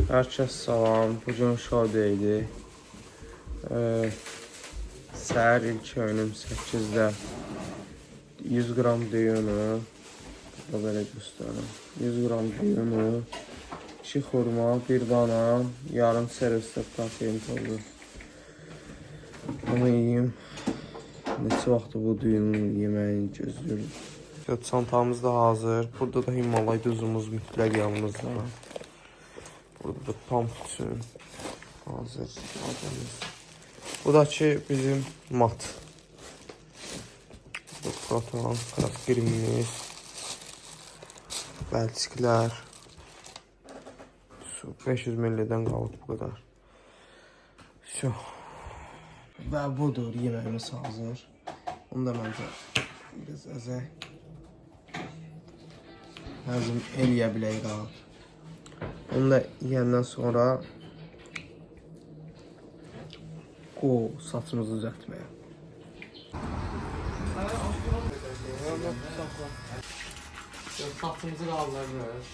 Herkes salam. Bugün şoudaydı. Səhər ilk öğünüm 8-də 100 qram düyünü, belə göstərim. 100 qram düyünü, 2 xurma, bir banan, yarım servisdə protein tozu. Bunu yiyeyim. Neçə vaxtı bu düyünü yeməyini gözlüyorum. Çantamız da hazır. Burada da Himalay duzumuz mütləq yanımızda. Burada da pamp üçün hazır. Bu da ki bizim mat. Proton, kremimiz, belçiklər. Su 500 ml-dən qalıb bu qədər. Şu. Və budur, yeməyimiz hazır. Onu da məncə biraz əzək. Həzm eləyə bilək qalıb. Onu da yiyəndən sonra saçımızı düzəltməyə. Saçımızı qaldırırıq.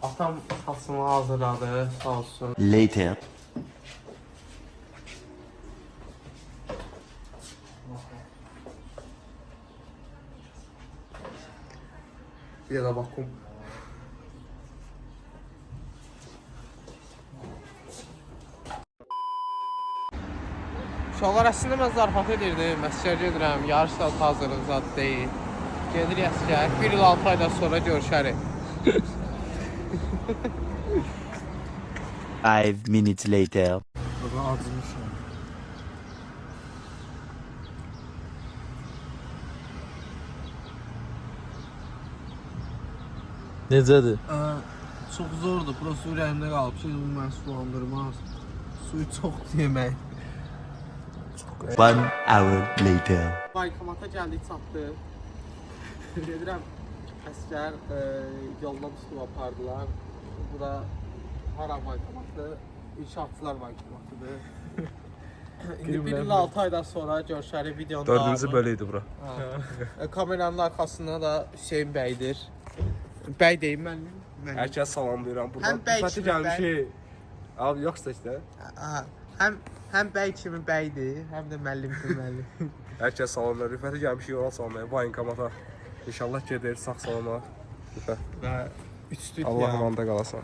Atam saçımı hazırladı, sağ olsun. Later. Bir də baxım. Uşaqlar əslində mən zarafat edirdim, əsgər gedirəm, yarış saat hazırlıq zad deyil. Gedir əsgər, 1 il 6 aydan sonra görüşərik. 5 minutes later. Burada acımışam. Necədir? Çox zordur, burası ürəyimdə qalıb. Şey bu məni sulandırmaz. Suyu çoxdur yemək. 1 hour later. Baykamata gəldik, çatdı. Gedirəm, əsgər yoldan tutub apardılar. Bu da hara baykamatı? İnşaatçılar baykamatıdır. İndi 1 il 6 aydan sonra görüşərik videonun davamı. 4-cü bölüydü bura. Kameranın arkasında da Hüseyin bəydir. Bəy deyim mən. Hər kəs salamlayıram. Buradan Həm bəy rüfəti kimi gəlmişik. Abi yoxsa işte. Həm bəy kimi bəydir, həm də müəllim kimi müəllim. Hər kəs salamlayır. Rüfəti gəlmişik yola salmaya. Bayinkamata. İnşallah gedir sağ salama. Rüfət. Və üçlük Allah amanda qalasan.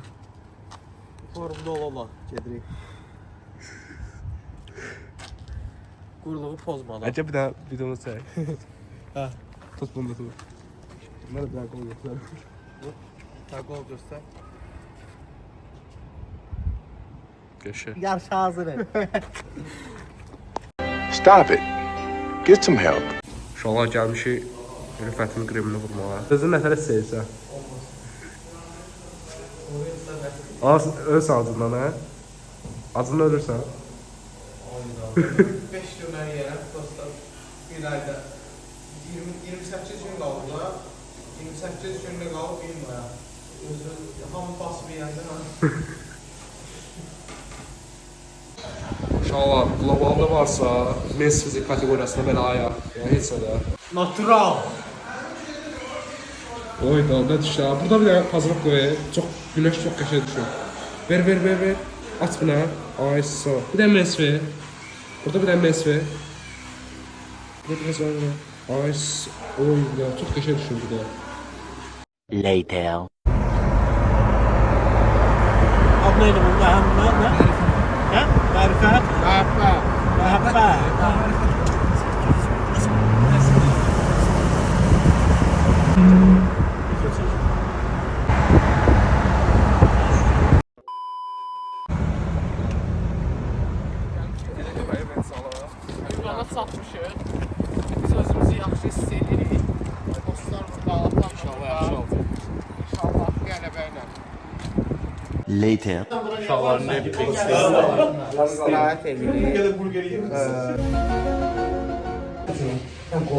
Formda ola gedirik. Qurluğu pozmadan. Əcə bir də videonu çək. Hə. Tut bunu da tut. Bunları bir qol götürək. Qol göstər. Qəşə. Yarış hazırıq. Stop it. Get some help. İnşallah gəlmişik Rüfətin kremini vurmağa. Özün nətərə sevsən? Öz acından hə? Acını ölürsən. 5 günlər yerə, dostlar, bir ayda 28 gün qaldı da, 28 gündə qalıb bilməyəm. Hamı basıb yiyəndə mən. İnşallah globalda varsa mes fizik kateqoriyasına belə ayaq. Yəni heç nədə. Natural. Oy dalda düşdü. Burada bir də hazırlıq qoyaq. Çox günəş çox qəşəng düşür. Ver. Aç buna. Ay sağ. Bir də mes ver. Burada bir də mes ver. Burada mes ver. Ay oy ya çox qəşəng düşür bu da. Later. Adı neydi bunda? Hə? Mərifət? Məhəbbət. Ünvana çatmışıq. Biz özümüzü yaxşı hiss edirik. Dostlar burada, atam inşallah. İnşallah qələbə ilə. Later. İstirahət edirik.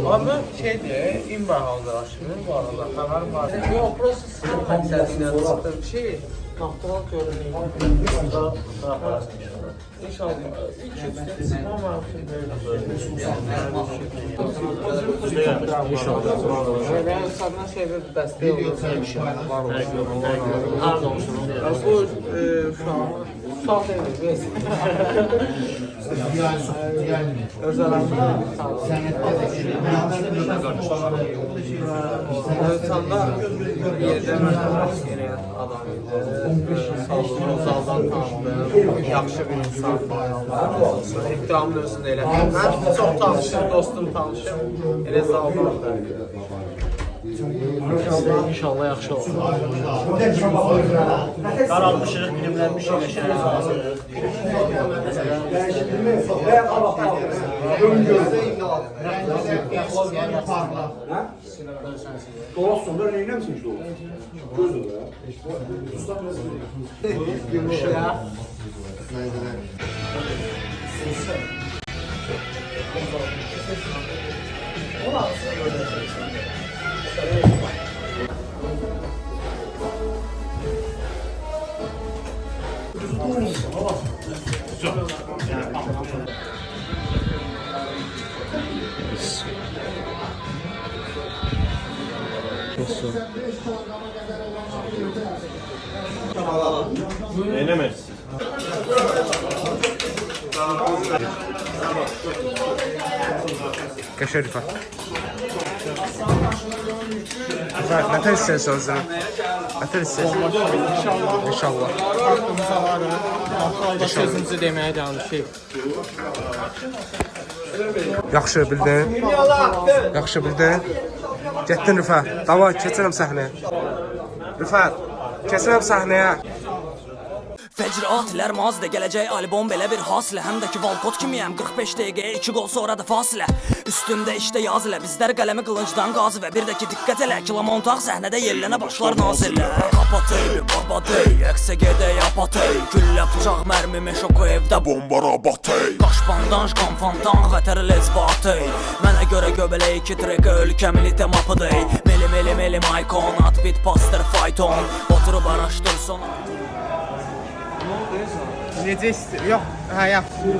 Abi şeydir, imba hazırlaşır bu arada, xəbər var. Yox, burası sıxım məqsədilə çıxdığım şey, natural görünüyor. İnşallah. İnşallah. Ben sana şey verdim, dəstək olsun. Bu uşaq deyil, biz. Öz aramızda Özanda yerdə məşğulluq edən adam idi. Sağlığını uzaqdan tanıdım. Yaxşı bir insan. İhtiramın özündə elə. Mən çox tanışım, dostum tanışım. Elə zaldandır. İnşallah yaxşı olur. Qaralmışıq, bilimlənmişik, yaşayacağıq. Sonra neyine misin işte o? Göz olur ya. Gümüş ya. Qəşəng Rifat. Rifat, nə tər istəyirsən özünü? Nə tər istəyirsən? İnşallah. Hakkımız alarız. Hakkında sözümüzü demeye danışayım. Yaxşı bildin. Yaxşı bildin. Getdin Rifat. Davay, keçirəm səhnəyə. Rifat, keçirəm səhnəyə. Fecr atilər mazda gələcək albom belə bir hasilə. Həm də ki Valkot kimiyəm 45 dəqiqəyə 2 qol sonra da fasilə. Üstümdə işdə yaz ilə bizlər qələmi qılıncdan qazı və bir də ki diqqət elə kilomontaq səhnədə yellənə başlar nazirlə. Kapatey, babatey, əksəgədə yapatey, güllə bıçaq mərmi meşoko evdə bomba rabatey. Qaş bandaj, qanfantan, vətər lezbatey. Mənə görə göbələk 2 trekə ölkəm litem apıdey. Meli maykon, at bit pastır fayton. Oturub araşdır sonu. Necə istəyir? Yox, hə, yaxşı.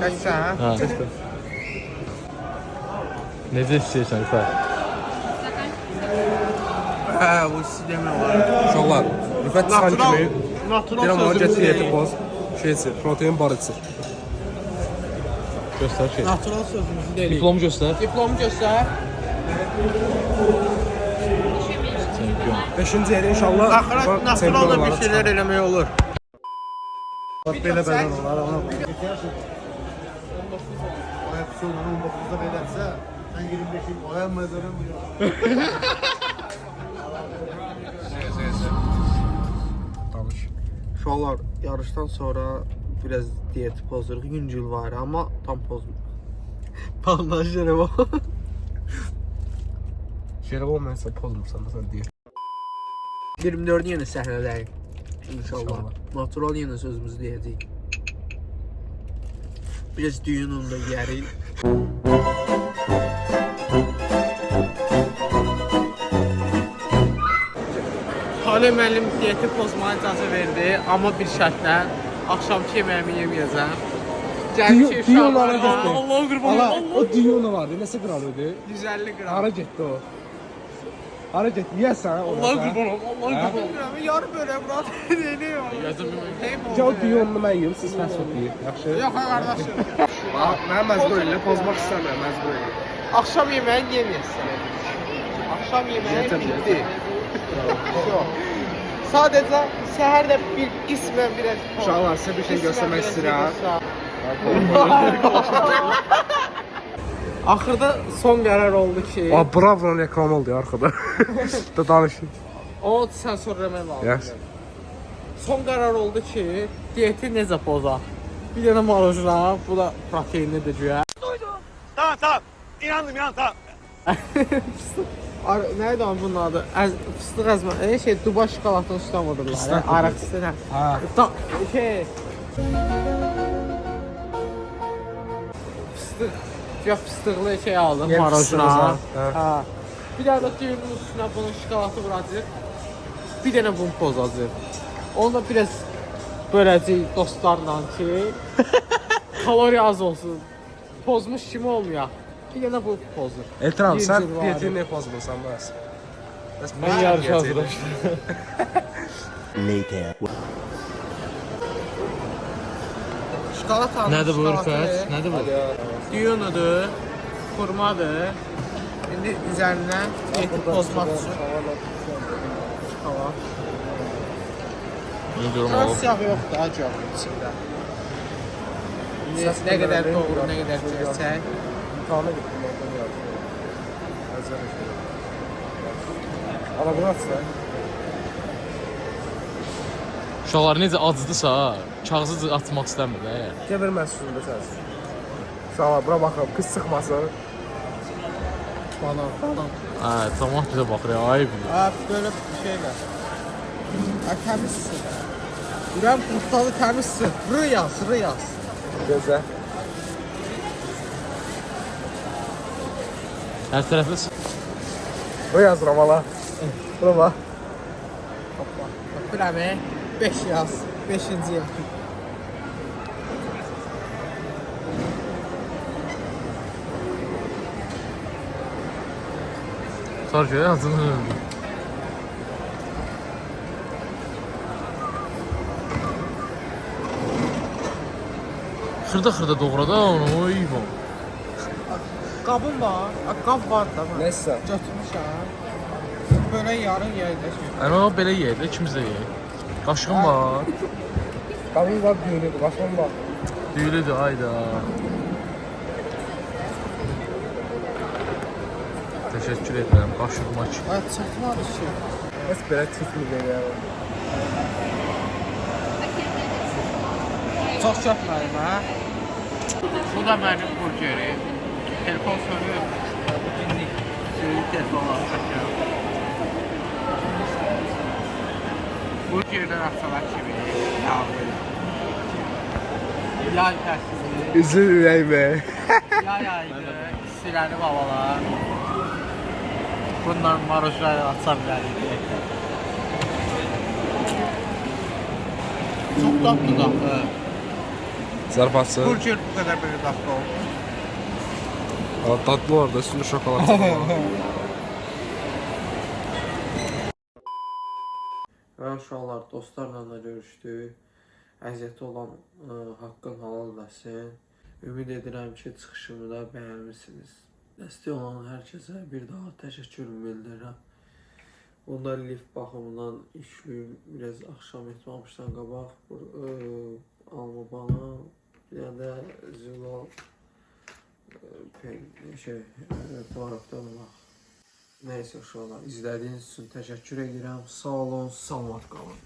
Qaçsan, hə? Necə istəyirsən Rifat? Hə, bu sistemə var. İnşallah. Rifat çıxan kimi. Natural Deyirəm, ona sözümüzü get diyeti deyil. poz. Şey içir, protein bar içir. Göstər şey. Natural sözümüzü deyil. Diplomu göstər. Diplomu göstər. 5-ci yeri inşallah. Axırat natural da bir şeylər eləmək olur. Belə bədən olar. Ona ayak sonları 19'da bedense sen 25'in ayak mezarı mı yok? Uşaqlar yarışdan sonra biraz diyeti pozuruq. Yüngül var amma tam pozmuyor. Bandaj yerə bax. Şeref olmayasa pozmursan da sen diyet. 24 yenə səhnədəyik. İnşallah. Natural yenə sözümüzü deyəcəyik. Biraz düyünün da yeri. Talih müəllim diyeti pozmaya icazə verdi, amma bir şərtlə axşamki yeməyimi yeməyəcəm. Diyonlara getdi. Allah qurban Ala, olsun. o diyonu vardı. Neçə qram idi? 150 qram. Hara getdi o? Hara getdi? Yeyəsən o. Allah qurban olsun. Allah qurban olsun. Yarı böyle Murat. Ne var? Ya o diyonunu mən yiyim, siz fast food yiyin. Yaxşı? Yox qardaşım. Mən məcbur ilə pozmaq istəmirəm, məcbur ilə. Akşam yemeğini yemeyəsən. Akşam yemeği bitti. Yox. Sadəcə səhər də bir qismən biraz. Uşaqlar, sizə bir şey göstərmək istəyirəm. Axırda son qərar oldu ki, Bravo'nun reklamı oldu ya arkada. Da danışın. o sensörləmək lazım. Yes. Son qərar oldu ki, diyeti necə pozaq? Bir dənə marojna, bu da proteinlidir güya. Tamam. İnandım, tamam. Neydi onun bunun adı? Fıstıq əzmə, Dubai şokoladını üstəmədilər. Araq üstünə. Ha. Fıstıqlı şey aldım, Yer marojna. fıstığınızdan, Ha. Bir dənə də düyünün üstünə bunun şokolatı vuracaq. Bir dənə bunu pozacaq. Onu da biraz Böyləcə dostlarla ki, kalori az olsun. Pozmuş kimi olmuyor. Bir de bu pozur. Eltram, sen Ginger var. diyetini ne pozmuşsan biraz? Ben yarış hazırlaştım. Şokolatanın Nədir bu şokolatı Rüfət? Nədir bu? Düyünudur, xurmadır. İndi üzərinə diyeti pozmaq üçün şokolat. Bunu diyorum Biraz oğlum. siyah yoxdur, acı yoxdur içində. İndi nə qədər doğru, nə qədər gerçək. İmtihana gittim oradan yarışıyor. Əzər eşiyor. Ana bunu açsa. Uşaqlar necə acıdısa, kağızı atmaq istəmir də. Gebir məsulunda sensin. Uşaqlar bura baxın, qız sıxmasın. Banan. Hə, tamam bizə baxır ya, ayıb. Böyle bir şeyler. Təmizsin. İrəm kurtalı təmizsin. Rıyaz. Gözə. Hər tərəfli Bu yazıram ala. Bura bax. Hoppa. Birəmi 5 yaz. 5-ci yaz. sar ki, acını. Xırda doğra da onu, oy bu. Qabım var. Qab var da. Nəysə. Götürmüşəm. Böyle yarın yerləşir. Yəni o belə yeyir, ikimiz də yeyir. Qaşığım var, Qanın var, düyünüdür, başım var. düylüdür, ayda. Təşəkkür edirəm, qaşığıma ki. Ay çatmadı ki. Heç belə tutmur ya. Çox çatmadım ha. Bu da mənim burgerim. Telefon soruyor. İndik. Telefonla çekiyorum. Burgerdən açsalar kimi. Yay fəsli. Üzül ürəyimə. Yay aydı. İstilənib havalar. Bundan marujları atsa bilərik. Çox tatlı daxı. Zarfatsı. Burger bu qədər belə daxı oldu. Tatlı orada, üstünde şokolat. Və uşaqlar, dostlarla da görüşdük. Əziyyəti olan haqqın halal eləsin. Ümid edirəm ki, çıxışımı da bəyənmişsiniz. Dəstək olan hər kəsə bir daha təşəkkürümü bildirirəm. Bunda lift baxımından işləyim, biraz axşam etməmişdən qabaq alma bana, bir də zilal tarafdan bax. Nəysə uşaqlar, izlədiyiniz üçün təşəkkür edirəm. Sağ olun, salamat qalın.